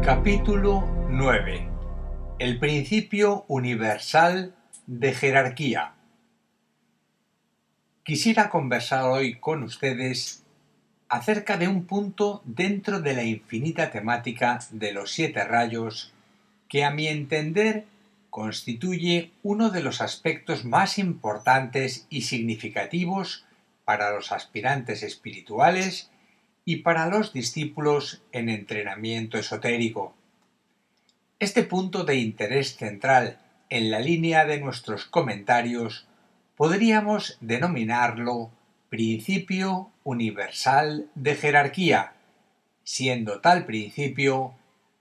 Capítulo 9. El principio universal de jerarquía. Quisiera conversar hoy con ustedes acerca de un punto dentro de la infinita temática de los 7 rayos que, a mi entender, constituye uno de los aspectos más importantes y significativos para los aspirantes espirituales y para los discípulos en entrenamiento esotérico. Este punto de interés central en la línea de nuestros comentarios podríamos denominarlo principio universal de jerarquía, siendo tal principio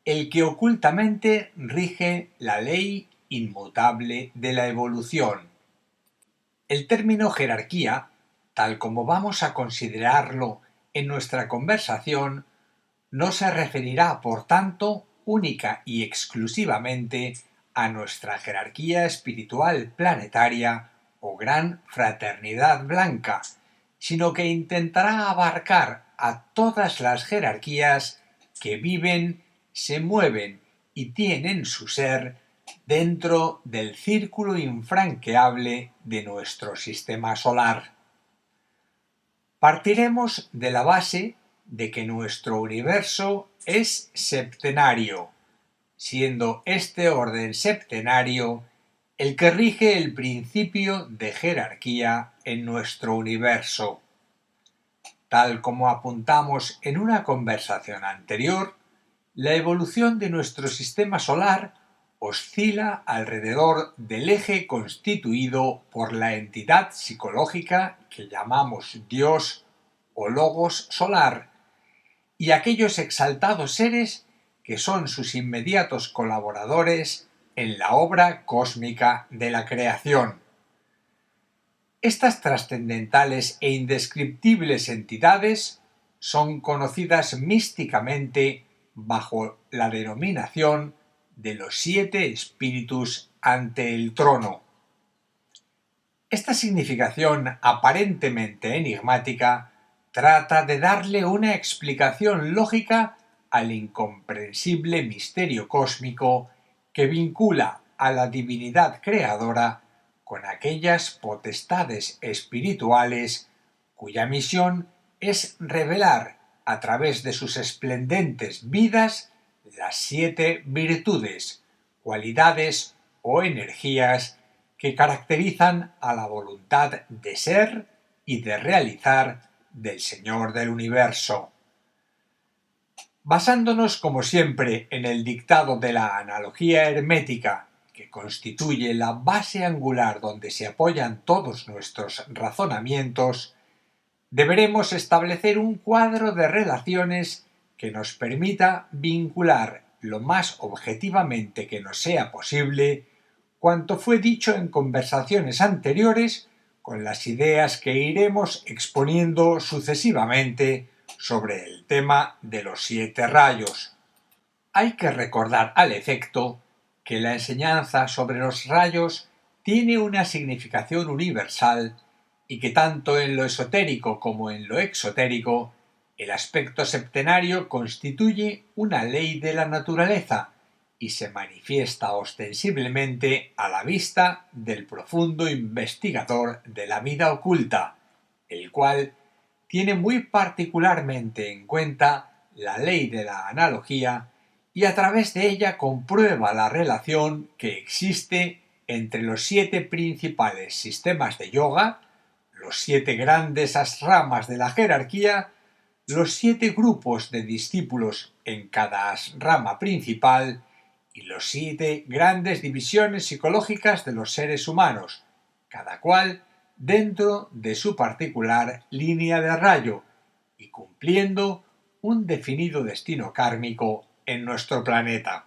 el que ocultamente rige la ley inmutable de la evolución. El término jerarquía, tal como vamos a considerarlo en nuestra conversación, no se referirá, por tanto, única y exclusivamente a nuestra jerarquía espiritual planetaria o gran fraternidad blanca, sino que intentará abarcar a todas las jerarquías que viven, se mueven y tienen su ser dentro del círculo infranqueable de nuestro sistema solar. Partiremos de la base de que nuestro universo es septenario, siendo este orden septenario el que rige el principio de jerarquía en nuestro universo. Tal como apuntamos en una conversación anterior, la evolución de nuestro sistema solar oscila alrededor del eje constituido por la entidad psicológica que llamamos Dios o Logos solar y aquellos exaltados seres que son sus inmediatos colaboradores en la obra cósmica de la creación. Estas trascendentales e indescriptibles entidades son conocidas místicamente bajo la denominación de los 7 espíritus ante el trono. Esta significación aparentemente enigmática trata de darle una explicación lógica al incomprensible misterio cósmico que vincula a la divinidad creadora con aquellas potestades espirituales cuya misión es revelar a través de sus esplendentes vidas las 7 virtudes, cualidades o energías que caracterizan a la voluntad de ser y de realizar del Señor del Universo. Basándonos, como siempre, en el dictado de la analogía hermética, que constituye la base angular donde se apoyan todos nuestros razonamientos, deberemos establecer un cuadro de relaciones que nos permita vincular lo más objetivamente que nos sea posible cuanto fue dicho en conversaciones anteriores con las ideas que iremos exponiendo sucesivamente sobre el tema de los 7 rayos. Hay que recordar al efecto que la enseñanza sobre los rayos tiene una significación universal y que tanto en lo esotérico como en lo exotérico el aspecto septenario constituye una ley de la naturaleza y se manifiesta ostensiblemente a la vista del profundo investigador de la vida oculta, el cual tiene muy particularmente en cuenta la ley de la analogía y a través de ella comprueba la relación que existe entre los 7 principales sistemas de yoga, los 7 grandes asramas de la jerarquía, los 7 grupos de discípulos en cada asrama principal y los 7 grandes divisiones psicológicas de los seres humanos, cada cual dentro de su particular línea de rayo y cumpliendo un definido destino kármico en nuestro planeta.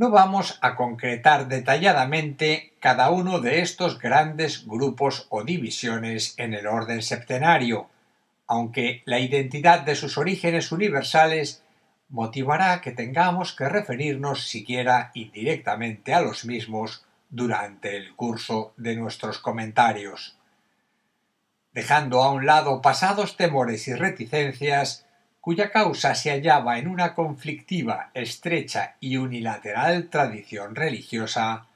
No vamos a concretar detalladamente cada uno de estos grandes grupos o divisiones en el orden septenario, aunque la identidad de sus orígenes universales motivará que tengamos que referirnos siquiera indirectamente a los mismos durante el curso de nuestros comentarios. Dejando a un lado pasados temores y reticencias, cuya causa se hallaba en una conflictiva, estrecha y unilateral tradición religiosa,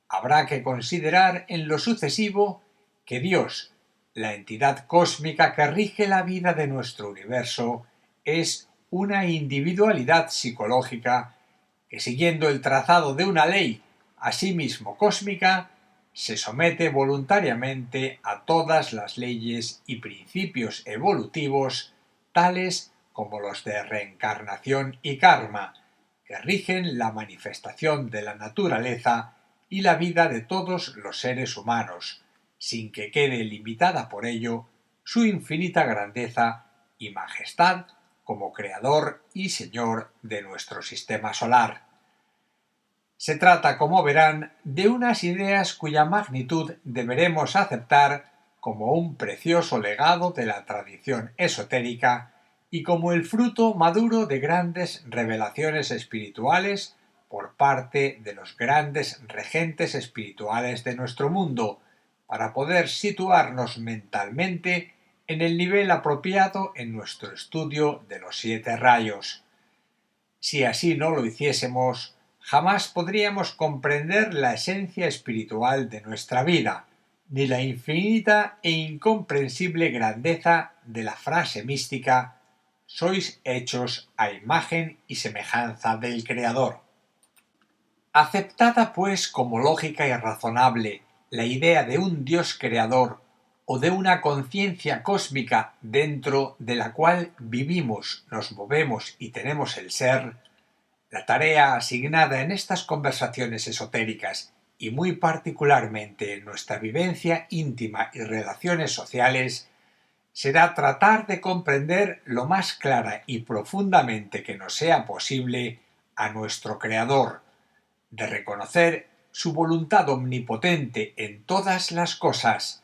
habrá que considerar en lo sucesivo que Dios, la entidad cósmica que rige la vida de nuestro universo, es una individualidad psicológica que, siguiendo el trazado de una ley asimismo cósmica, se somete voluntariamente a todas las leyes y principios evolutivos, tales como los de reencarnación y karma, que rigen la manifestación de la naturaleza y la vida de todos los seres humanos, sin que quede limitada por ello su infinita grandeza y majestad como creador y señor de nuestro sistema solar. Se trata, como verán, de unas ideas cuya magnitud deberemos aceptar como un precioso legado de la tradición esotérica y como el fruto maduro de grandes revelaciones espirituales por parte de los grandes regentes espirituales de nuestro mundo, para poder situarnos mentalmente en el nivel apropiado en nuestro estudio de los 7 rayos. Si así no lo hiciésemos, jamás podríamos comprender la esencia espiritual de nuestra vida, ni la infinita e incomprensible grandeza de la frase mística «Sois hechos a imagen y semejanza del Creador». Aceptada pues como lógica y razonable la idea de un Dios creador o de una conciencia cósmica dentro de la cual vivimos, nos movemos y tenemos el ser, la tarea asignada en estas conversaciones esotéricas y muy particularmente en nuestra vivencia íntima y relaciones sociales será tratar de comprender lo más clara y profundamente que nos sea posible a nuestro Creador, de reconocer su voluntad omnipotente en todas las cosas,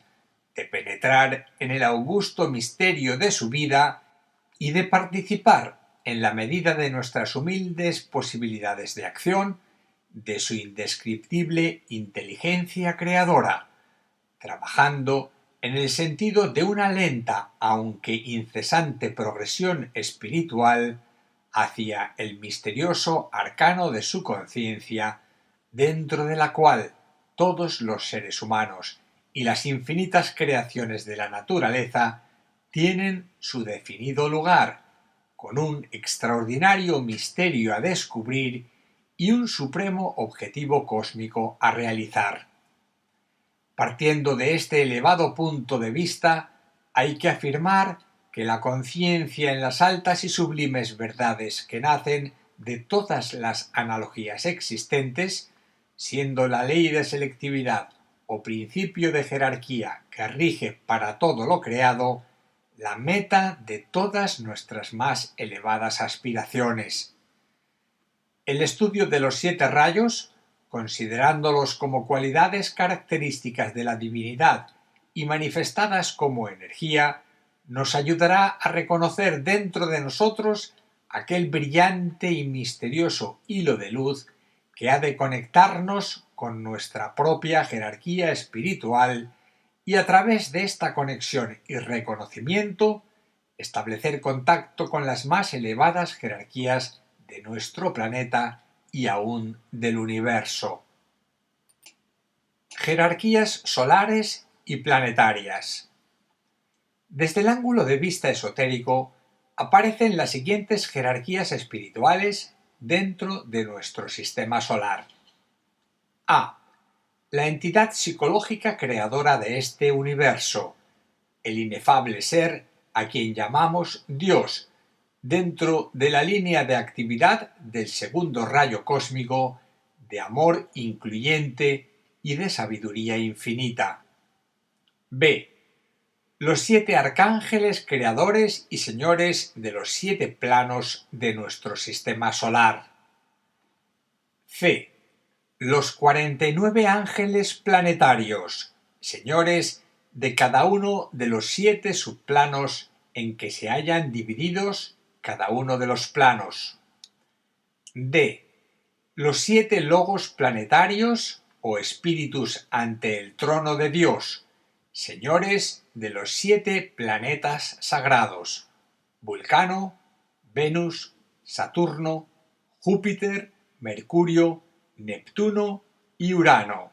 de penetrar en el augusto misterio de su vida y de participar, en la medida de nuestras humildes posibilidades de acción, de su indescriptible inteligencia creadora, trabajando en el sentido de una lenta aunque incesante progresión espiritual hacia el misterioso arcano de su conciencia, dentro de la cual todos los seres humanos y las infinitas creaciones de la naturaleza tienen su definido lugar, con un extraordinario misterio a descubrir y un supremo objetivo cósmico a realizar. Partiendo de este elevado punto de vista, hay que afirmar que la conciencia en las altas y sublimes verdades que nacen de todas las analogías existentes, siendo la ley de selectividad o principio de jerarquía que rige para todo lo creado, la meta de todas nuestras más elevadas aspiraciones. El estudio de los 7 rayos, considerándolos como cualidades características de la divinidad y manifestadas como energía, nos ayudará a reconocer dentro de nosotros aquel brillante y misterioso hilo de luz que ha de conectarnos con nuestra propia jerarquía espiritual y a través de esta conexión y reconocimiento establecer contacto con las más elevadas jerarquías de nuestro planeta y aún del universo. Jerarquías solares y planetarias. Desde el ángulo de vista esotérico aparecen las siguientes jerarquías espirituales dentro de nuestro sistema solar. A. La entidad psicológica creadora de este universo, el inefable ser a quien llamamos Dios, dentro de la línea de actividad del segundo rayo cósmico, de amor incluyente y de sabiduría infinita. B. Los 7 arcángeles creadores y señores de los 7 planos de nuestro sistema solar. C. los 49 ángeles planetarios, señores de cada uno de los 7 subplanos en que se hallan divididos cada uno de los planos. D. Los 7 logos planetarios o espíritus ante el trono de Dios, señores de los 7 planetas sagrados: Vulcano, Venus, Saturno, Júpiter, Mercurio, Neptuno y Urano.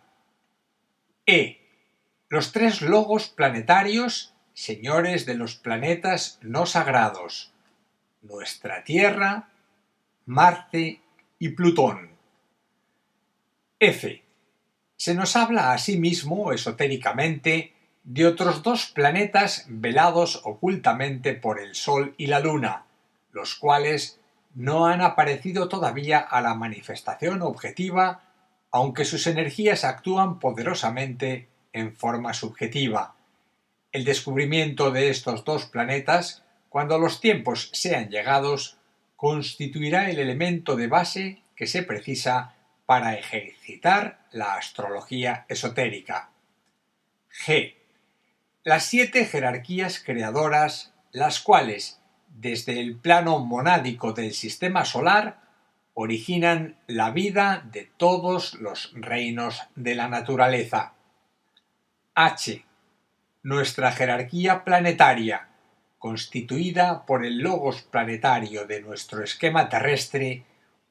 E. Los 3 logos planetarios, señores de los planetas no sagrados: nuestra Tierra, Marte y Plutón. F. Se nos habla asimismo, esotéricamente, de otros 2 planetas velados ocultamente por el Sol y la Luna, los cuales no han aparecido todavía a la manifestación objetiva, aunque sus energías actúan poderosamente en forma subjetiva. El descubrimiento de estos 2 planetas, cuando los tiempos sean llegados, constituirá el elemento de base que se precisa para ejercitar la astrología esotérica. G. Las 7 jerarquías creadoras, las cuales, desde el plano monádico del sistema solar, originan la vida de todos los reinos de la naturaleza. H. Nuestra jerarquía planetaria, constituida por el logos planetario de nuestro esquema terrestre,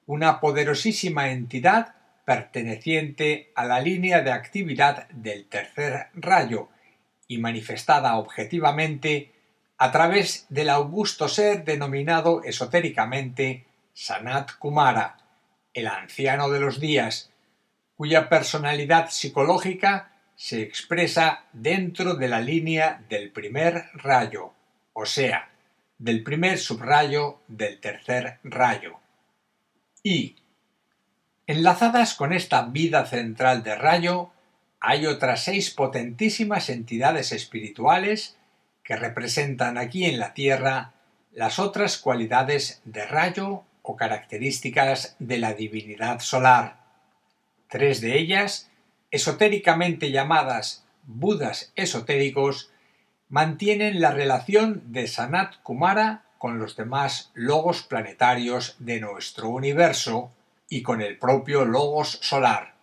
una poderosísima entidad perteneciente a la línea de actividad del tercer rayo y manifestada objetivamente a través del augusto ser denominado esotéricamente Sanat Kumara, el anciano de los días, cuya personalidad psicológica se expresa dentro de la línea del primer rayo, o sea, del primer subrayo del tercer rayo. Y, enlazadas con esta vida central de rayo, hay otras 6 potentísimas entidades espirituales que representan aquí en la Tierra las otras cualidades de rayo o características de la divinidad solar. 3 de ellas, esotéricamente llamadas Budas esotéricos, mantienen la relación de Sanat Kumara con los demás logos planetarios de nuestro universo y con el propio logos solar.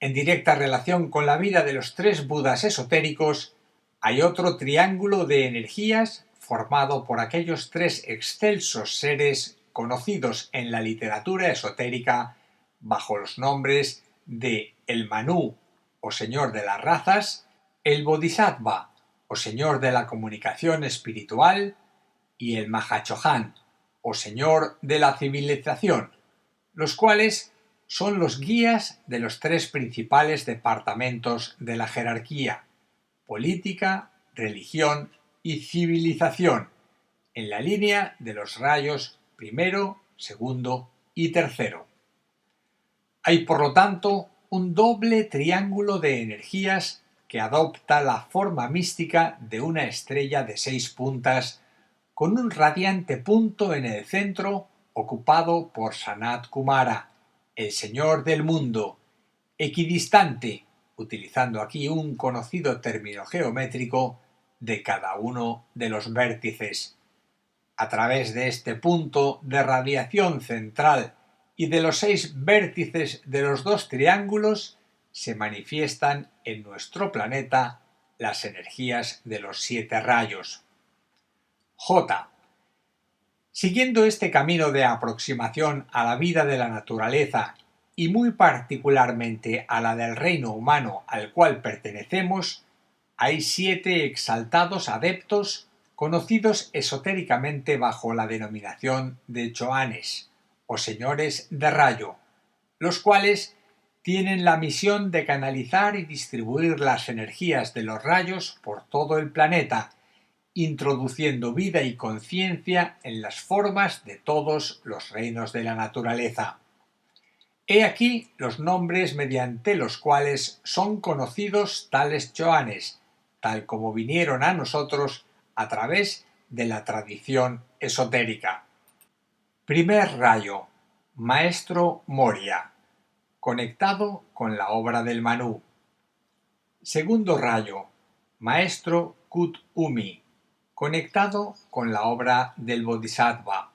En directa relación con la vida de los 3 Budas esotéricos hay otro triángulo de energías formado por aquellos 3 excelsos seres conocidos en la literatura esotérica bajo los nombres de el Manú o Señor de las Razas, el Bodhisattva o Señor de la Comunicación Espiritual y el Mahachohan o Señor de la Civilización, los cuales son los guías de los 3 principales departamentos de la jerarquía: política, religión y civilización, en la línea de los rayos primero, segundo y tercero. Hay, por lo tanto, un doble triángulo de energías que adopta la forma mística de una estrella de 6 puntas con un radiante punto en el centro ocupado por Sanat Kumara, el Señor del Mundo, equidistante, utilizando aquí un conocido término geométrico, de cada uno de los vértices. A través de este punto de radiación central y de los 6 vértices de los 2 triángulos se manifiestan en nuestro planeta las energías de los 7 rayos. J. Siguiendo este camino de aproximación a la vida de la naturaleza y muy particularmente a la del reino humano al cual pertenecemos, hay 7 exaltados adeptos conocidos esotéricamente bajo la denominación de Choanes, o señores de rayo, los cuales tienen la misión de canalizar y distribuir las energías de los rayos por todo el planeta, introduciendo vida y conciencia en las formas de todos los reinos de la naturaleza. He aquí los nombres mediante los cuales son conocidos tales Choanes, tal como vinieron a nosotros a través de la tradición esotérica. Primer rayo, Maestro Moria. conectado con la obra del Manú. Segundo rayo, Maestro Kut Umi, conectado con la obra del Bodhisattva.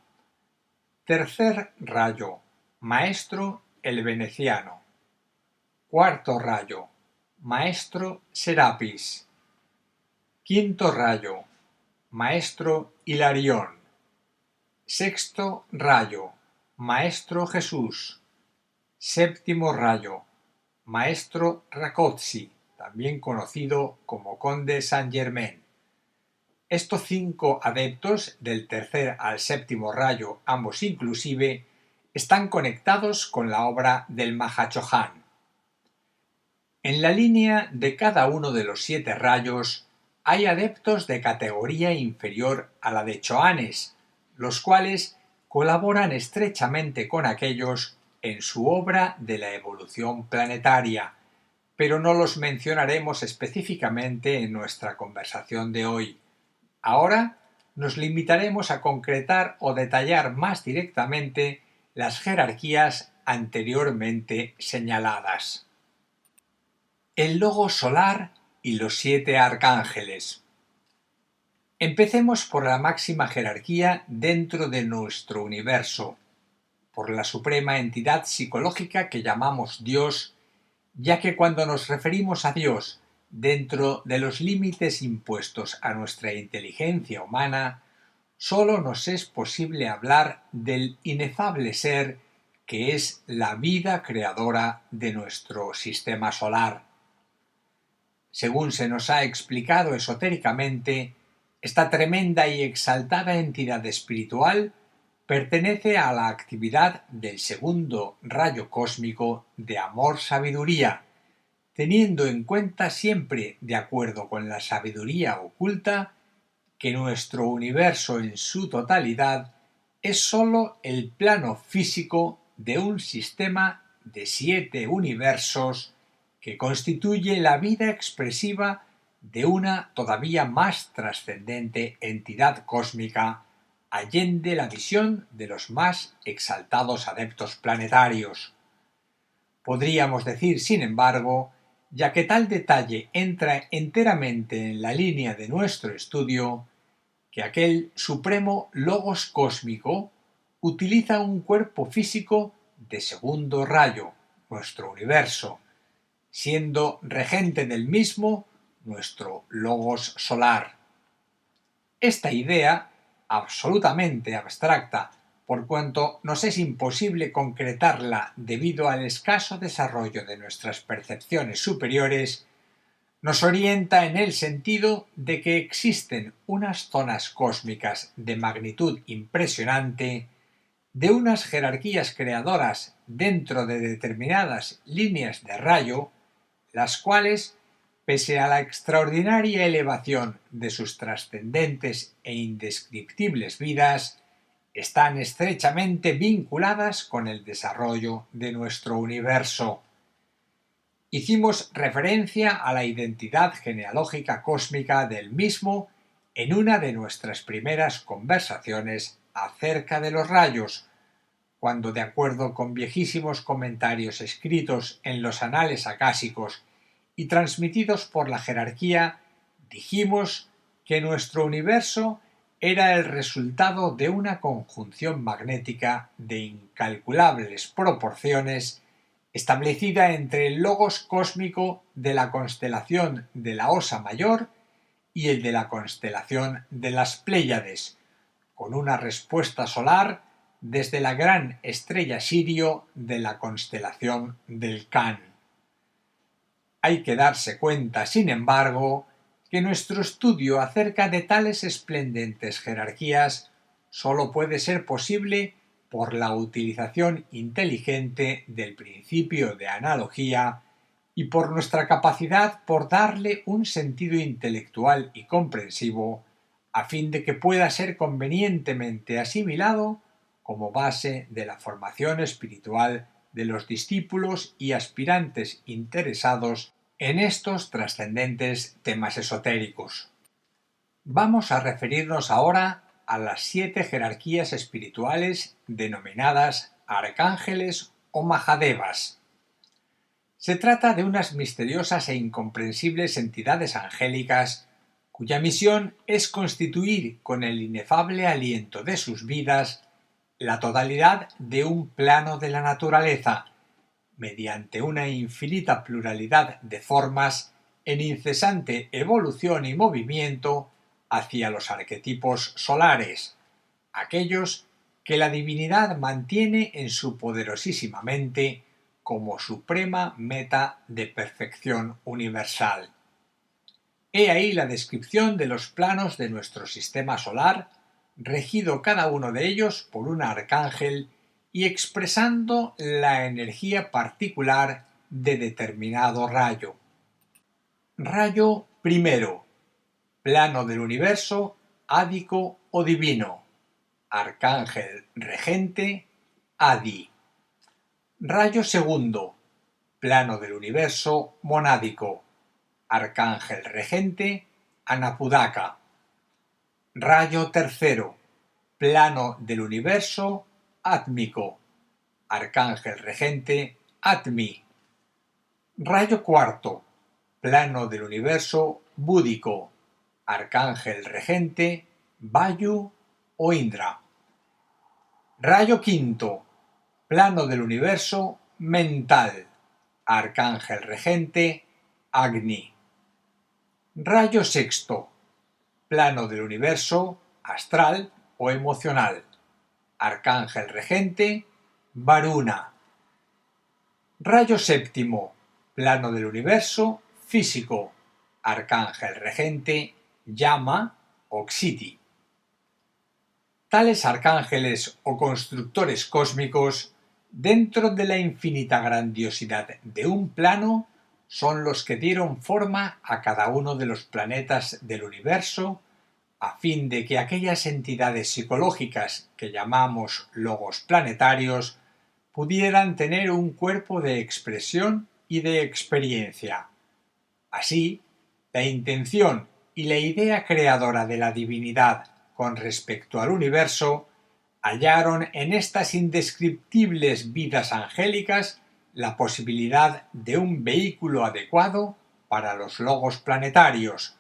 Tercer rayo, Maestro el Veneciano. Cuarto rayo, Maestro Serapis. Quinto rayo, Maestro Hilarión. Sexto rayo, Maestro Jesús. Séptimo rayo, Maestro Rákóczi, también conocido como Conde Saint-Germain. Estos 5 adeptos, del tercer al séptimo rayo, ambos inclusive, están conectados con la obra del Mahachohan. En la línea de cada uno de los 7 rayos hay adeptos de categoría inferior a la de Chohanes, los cuales colaboran estrechamente con aquellos en su obra de la evolución planetaria, pero no los mencionaremos específicamente en nuestra conversación de hoy. Ahora nos limitaremos a concretar o detallar más directamente las jerarquías anteriormente señaladas. El logo solar y los 7 arcángeles. Empecemos por la máxima jerarquía dentro de nuestro universo, por la suprema entidad psicológica que llamamos Dios, ya que cuando nos referimos a Dios dentro de los límites impuestos a nuestra inteligencia humana, sólo nos es posible hablar del inefable ser que es la vida creadora de nuestro sistema solar. Según se nos ha explicado esotéricamente, esta tremenda y exaltada entidad espiritual pertenece a la actividad del segundo rayo cósmico de amor-sabiduría, teniendo en cuenta siempre, de acuerdo con la sabiduría oculta, que nuestro universo en su totalidad es sólo el plano físico de un sistema de 7 universos que constituye la vida expresiva de una todavía más trascendente entidad cósmica allende la visión de los más exaltados adeptos planetarios. Podríamos decir, sin embargo, ya que tal detalle entra enteramente en la línea de nuestro estudio, que aquel supremo logos cósmico utiliza un cuerpo físico de segundo rayo, nuestro universo, siendo regente del mismo nuestro logos solar. Esta idea, absolutamente abstracta, por cuanto nos es imposible concretarla debido al escaso desarrollo de nuestras percepciones superiores, nos orienta en el sentido de que existen unas zonas cósmicas de magnitud impresionante, de unas jerarquías creadoras dentro de determinadas líneas de rayo, las cuales, pese a la extraordinaria elevación de sus trascendentes e indescriptibles vidas, están estrechamente vinculadas con el desarrollo de nuestro universo. Hicimos referencia a la identidad genealógica cósmica del mismo en una de nuestras primeras conversaciones acerca de los rayos, cuando, de acuerdo con viejísimos comentarios escritos en los anales acásicos y transmitidos por la jerarquía, dijimos que nuestro universo era el resultado de una conjunción magnética de incalculables proporciones establecida entre el logos cósmico de la constelación de la Osa Mayor y el de la constelación de las Pléyades, con una respuesta solar desde la gran estrella Sirio de la constelación del Can. Hay que darse cuenta, sin embargo, que nuestro estudio acerca de tales esplendentes jerarquías sólo puede ser posible por la utilización inteligente del principio de analogía y por nuestra capacidad por darle un sentido intelectual y comprensivo a fin de que pueda ser convenientemente asimilado como base de la formación espiritual de los discípulos y aspirantes interesados en estos trascendentes temas esotéricos. Vamos a referirnos ahora a las 7 jerarquías espirituales denominadas arcángeles o mahadevas. Se trata de unas misteriosas e incomprensibles entidades angélicas cuya misión es constituir con el inefable aliento de sus vidas la totalidad de un plano de la naturaleza, mediante una infinita pluralidad de formas en incesante evolución y movimiento hacia los arquetipos solares, aquellos que la divinidad mantiene en su poderosísima mente como suprema meta de perfección universal. He ahí la descripción de los planos de nuestro sistema solar, regido cada uno de ellos por un arcángel y expresando la energía particular de determinado rayo. Rayo primero, plano del universo, ádico o divino, arcángel regente, Adi. Rayo segundo, plano del universo, monádico, arcángel regente, Anapudaka. Rayo tercero, plano del universo, átmico, arcángel regente, Atmi. Rayo cuarto, plano del universo, búdico, arcángel regente, Vayu o Indra. Rayo quinto, plano del universo, mental, arcángel regente, Agni. Rayo sexto, plano del universo, astral o emocional, arcángel regente, Varuna. Rayo séptimo, plano del universo, físico, arcángel regente, Yama o Ksiti. Tales arcángeles o constructores cósmicos, dentro de la infinita grandiosidad de un plano, son los que dieron forma a cada uno de los planetas del universo, a fin de que aquellas entidades psicológicas que llamamos logos planetarios pudieran tener un cuerpo de expresión y de experiencia. Así, la intención y la idea creadora de la divinidad con respecto al universo hallaron en estas indescriptibles vidas angélicas la posibilidad de un vehículo adecuado para los logos planetarios,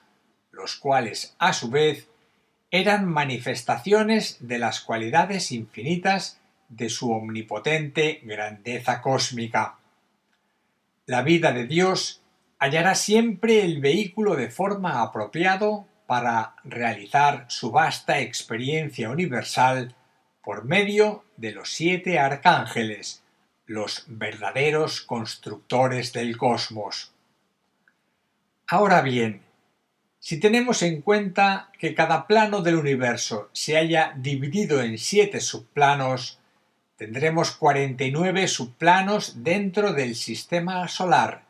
los cuales, a su vez, eran manifestaciones de las cualidades infinitas de su omnipotente grandeza cósmica. La vida de Dios hallará siempre el vehículo de forma apropiado para realizar su vasta experiencia universal por medio de los 7 arcángeles, los verdaderos constructores del cosmos. Ahora bien, si tenemos en cuenta que cada plano del universo se haya dividido en 7 subplanos, tendremos 49 subplanos dentro del sistema solar,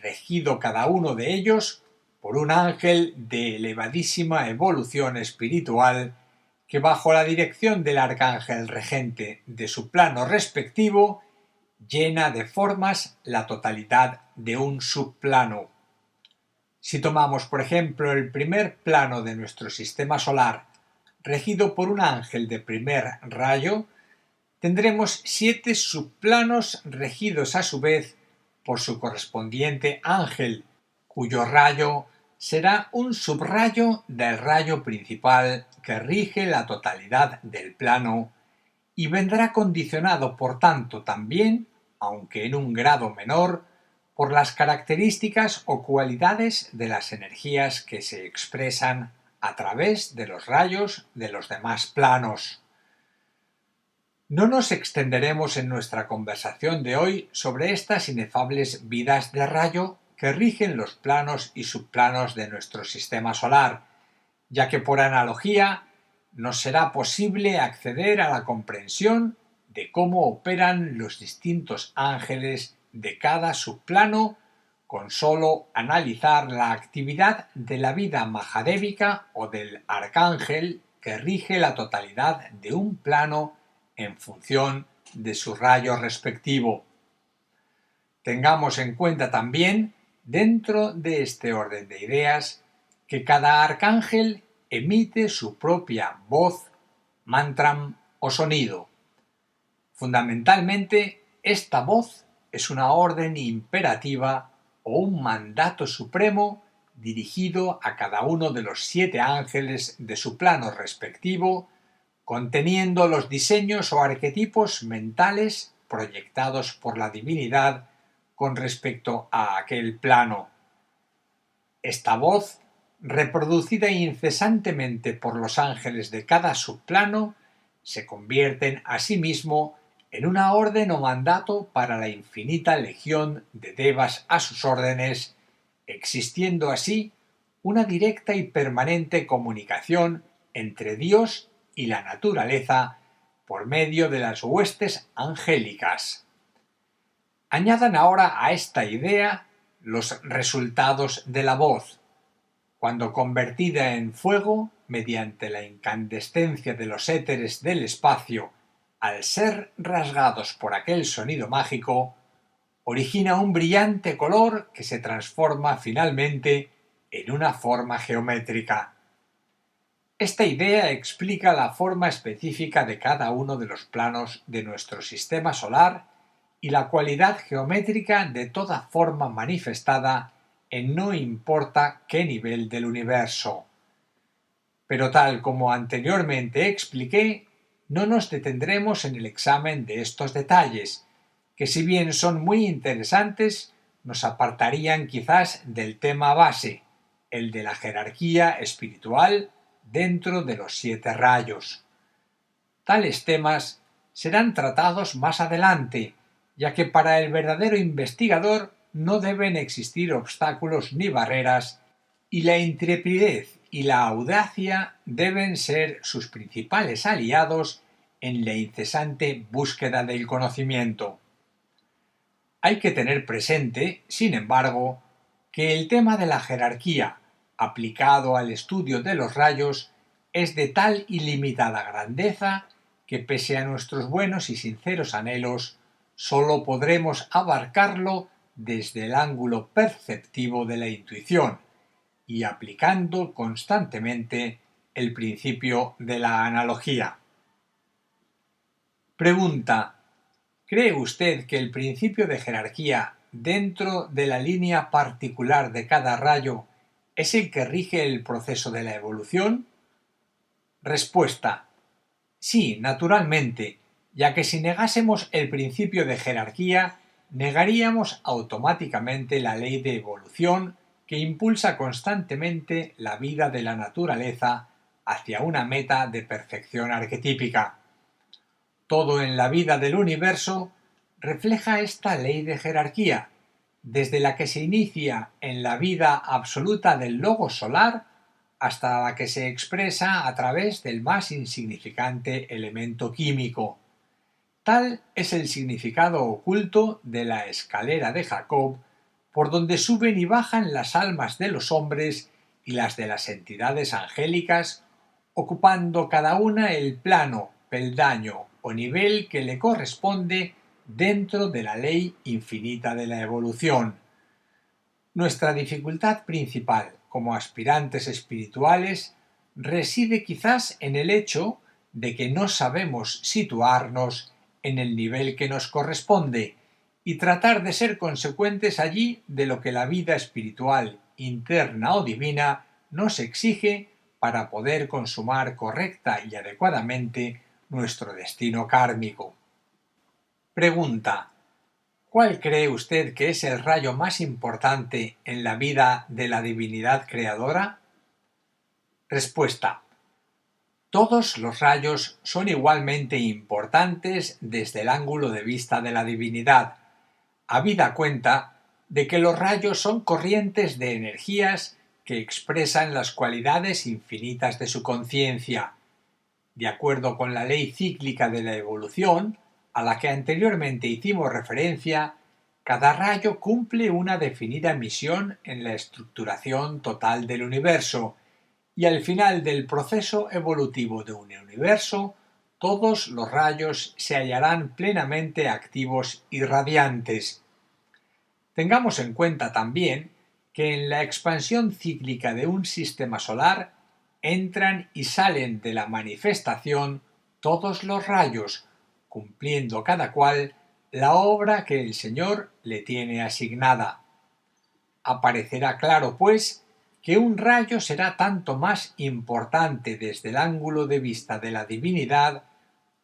regido cada uno de ellos por un ángel de elevadísima evolución espiritual que, bajo la dirección del arcángel regente de su plano respectivo, llena de formas la totalidad de un subplano. Si tomamos, por ejemplo, el primer plano de nuestro sistema solar, regido por un ángel de primer rayo, tendremos 7 subplanos regidos a su vez por su correspondiente ángel, cuyo rayo será un subrayo del rayo principal que rige la totalidad del plano y vendrá condicionado, por tanto, también, aunque en un grado menor, por las características o cualidades de las energías que se expresan a través de los rayos de los demás planos. No nos extenderemos en nuestra conversación de hoy sobre estas inefables vidas de rayo que rigen los planos y subplanos de nuestro sistema solar, ya que por analogía nos será posible acceder a la comprensión de cómo operan los distintos ángeles de cada subplano con solo analizar la actividad de la vida mahadévica o del arcángel que rige la totalidad de un plano en función de su rayo respectivo. Tengamos en cuenta también, dentro de este orden de ideas, que cada arcángel emite su propia voz, mantram o sonido. Fundamentalmente, esta voz es una orden imperativa o un mandato supremo dirigido a cada uno de los 7 ángeles de su plano respectivo, conteniendo los diseños o arquetipos mentales proyectados por la divinidad con respecto a aquel plano. Esta voz, reproducida incesantemente por los ángeles de cada subplano, se convierten asimismo en una orden o mandato para la infinita legión de devas a sus órdenes, existiendo así una directa y permanente comunicación entre Dios y la naturaleza por medio de las huestes angélicas. Añadan ahora a esta idea los resultados de la voz. Cuando convertida en fuego mediante la incandescencia de los éteres del espacio, al ser rasgados por aquel sonido mágico, origina un brillante color que se transforma finalmente en una forma geométrica. Esta idea explica la forma específica de cada uno de los planos de nuestro sistema solar y la cualidad geométrica de toda forma manifestada en no importa qué nivel del universo. Pero tal como anteriormente expliqué, no nos detendremos en el examen de estos detalles, que si bien son muy interesantes, nos apartarían quizás del tema base, el de la jerarquía espiritual dentro de los 7 rayos. Tales temas serán tratados más adelante, ya que para el verdadero investigador no deben existir obstáculos ni barreras, y la intrepidez y la audacia deben ser sus principales aliados en la incesante búsqueda del conocimiento. Hay que tener presente, sin embargo, que el tema de la jerarquía, aplicado al estudio de los rayos, es de tal ilimitada grandeza que pese a nuestros buenos y sinceros anhelos, sólo podremos abarcarlo desde el ángulo perceptivo de la intuición y aplicando constantemente el principio de la analogía. Pregunta: ¿cree usted que el principio de jerarquía dentro de la línea particular de cada rayo es el que rige el proceso de la evolución? Respuesta: sí, naturalmente, ya que si negásemos el principio de jerarquía, negaríamos automáticamente la ley de evolución que impulsa constantemente la vida de la naturaleza hacia una meta de perfección arquetípica. Todo en la vida del universo refleja esta ley de jerarquía, desde la que se inicia en la vida absoluta del logos solar hasta la que se expresa a través del más insignificante elemento químico. Tal es el significado oculto de la escalera de Jacob, por donde suben y bajan las almas de los hombres y las de las entidades angélicas, ocupando cada una el plano, peldaño o nivel que le corresponde dentro de la ley infinita de la evolución. Nuestra dificultad principal como aspirantes espirituales reside quizás en el hecho de que no sabemos situarnos en el nivel que nos corresponde y tratar de ser consecuentes allí de lo que la vida espiritual, interna o divina, nos exige para poder consumar correcta y adecuadamente nuestro destino kármico. Pregunta: ¿cuál cree usted que es el rayo más importante en la vida de la divinidad creadora? Respuesta: todos los rayos son igualmente importantes desde el ángulo de vista de la divinidad, habida cuenta de que los rayos son corrientes de energías que expresan las cualidades infinitas de su conciencia. De acuerdo con la ley cíclica de la evolución, a la que anteriormente hicimos referencia, cada rayo cumple una definida misión en la estructuración total del universo, y al final del proceso evolutivo de un universo, todos los rayos se hallarán plenamente activos y radiantes. Tengamos en cuenta también que en la expansión cíclica de un sistema solar entran y salen de la manifestación todos los rayos, cumpliendo cada cual la obra que el Señor le tiene asignada. Aparecerá claro, pues, que un rayo será tanto más importante desde el ángulo de vista de la divinidad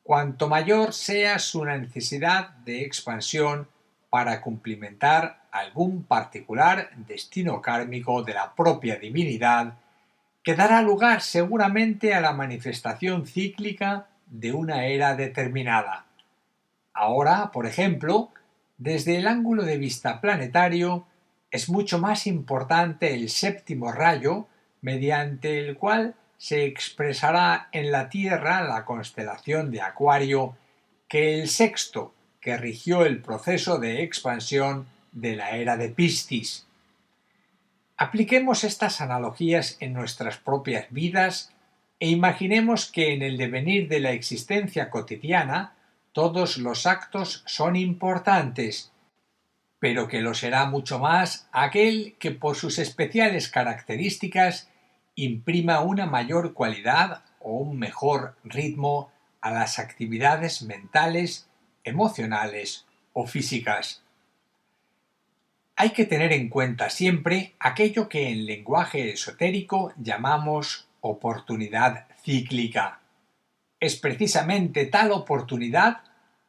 cuanto mayor sea su necesidad de expansión para cumplimentar algún particular destino kármico de la propia divinidad, que dará lugar seguramente a la manifestación cíclica de una era determinada. Ahora, por ejemplo, desde el ángulo de vista planetario, es mucho más importante el séptimo rayo, mediante el cual se expresará en la Tierra la constelación de Acuario, que el sexto, que rigió el proceso de expansión de la era de Piscis. Apliquemos estas analogías en nuestras propias vidas e imaginemos que en el devenir de la existencia cotidiana todos los actos son importantes, pero que lo será mucho más aquel que por sus especiales características imprima una mayor cualidad o un mejor ritmo a las actividades mentales, emocionales o físicas. Hay que tener en cuenta siempre aquello que en lenguaje esotérico llamamos oportunidad cíclica. Es precisamente tal oportunidad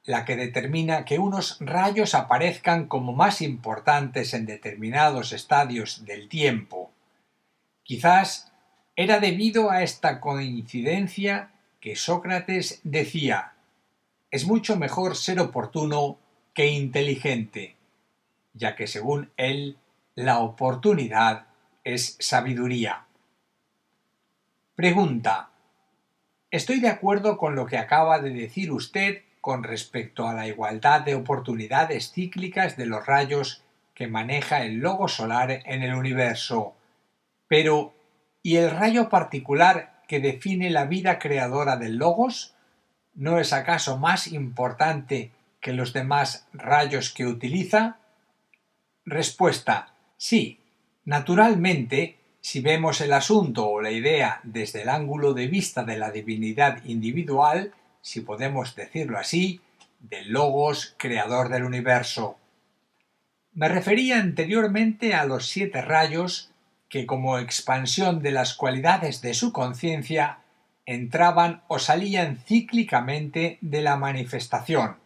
la que determina que unos rayos aparezcan como más importantes en determinados estadios del tiempo. Quizás era debido a esta coincidencia que Sócrates decía: es mucho mejor ser oportuno que inteligente, ya que según él la oportunidad es sabiduría. Pregunta: estoy de acuerdo con lo que acaba de decir usted con respecto a la igualdad de oportunidades cíclicas de los rayos que maneja el logo solar en el universo. Pero, ¿y el rayo particular que define la vida creadora del logos? ¿No es acaso más importante que los demás rayos que utiliza? Respuesta: sí, naturalmente, si vemos el asunto o la idea desde el ángulo de vista de la divinidad individual, si podemos decirlo así, del Logos creador del universo. Me refería anteriormente a los 7 rayos que, como expansión de las cualidades de su conciencia, entraban o salían cíclicamente de la manifestación.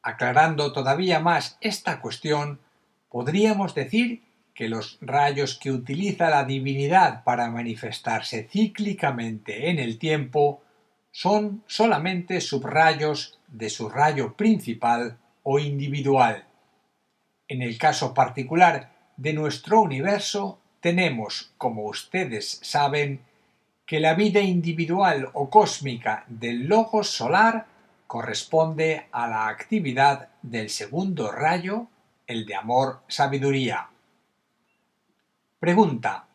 Aclarando todavía más esta cuestión, podríamos decir que los rayos que utiliza la divinidad para manifestarse cíclicamente en el tiempo son solamente subrayos de su rayo principal o individual. En el caso particular de nuestro universo tenemos, como ustedes saben, que la vida individual o cósmica del logos solar corresponde a la actividad del segundo rayo, el de amor-sabiduría. Pregunta: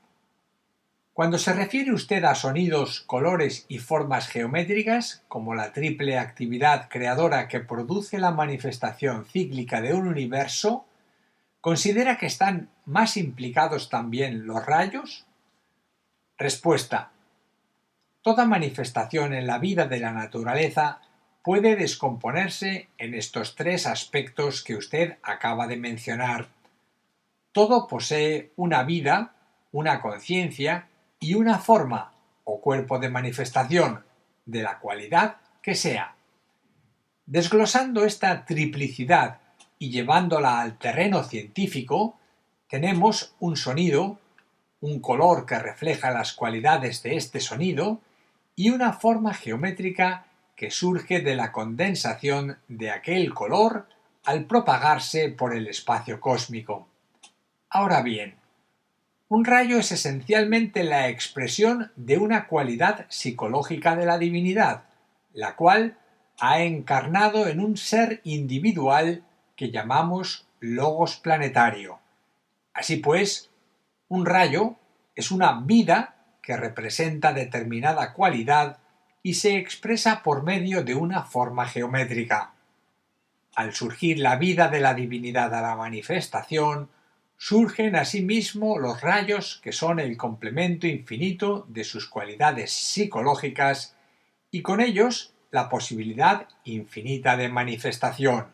cuando se refiere usted a sonidos, colores y formas geométricas, como la triple actividad creadora que produce la manifestación cíclica de un universo, ¿considera que están más implicados también los rayos? Respuesta: toda manifestación en la vida de la naturaleza puede descomponerse en estos 3 aspectos que usted acaba de mencionar. Todo posee una vida, una conciencia y una forma o cuerpo de manifestación, de la cualidad que sea. Desglosando esta triplicidad y llevándola al terreno científico, tenemos un sonido, un color que refleja las cualidades de este sonido y una forma geométrica que surge de la condensación de aquel color al propagarse por el espacio cósmico. Ahora bien, un rayo es esencialmente la expresión de una cualidad psicológica de la divinidad, la cual ha encarnado en un ser individual que llamamos logos planetario. Así pues, un rayo es una vida que representa determinada cualidad y se expresa por medio de una forma geométrica. Al surgir la vida de la divinidad a la manifestación, surgen asimismo los rayos que son el complemento infinito de sus cualidades psicológicas y con ellos la posibilidad infinita de manifestación.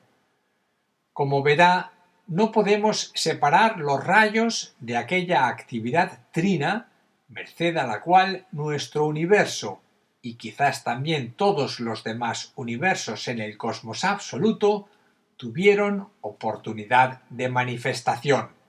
Como verá, no podemos separar los rayos de aquella actividad trina, merced a la cual nuestro universo, y quizás también todos los demás universos en el cosmos absoluto, tuvieron oportunidad de manifestación.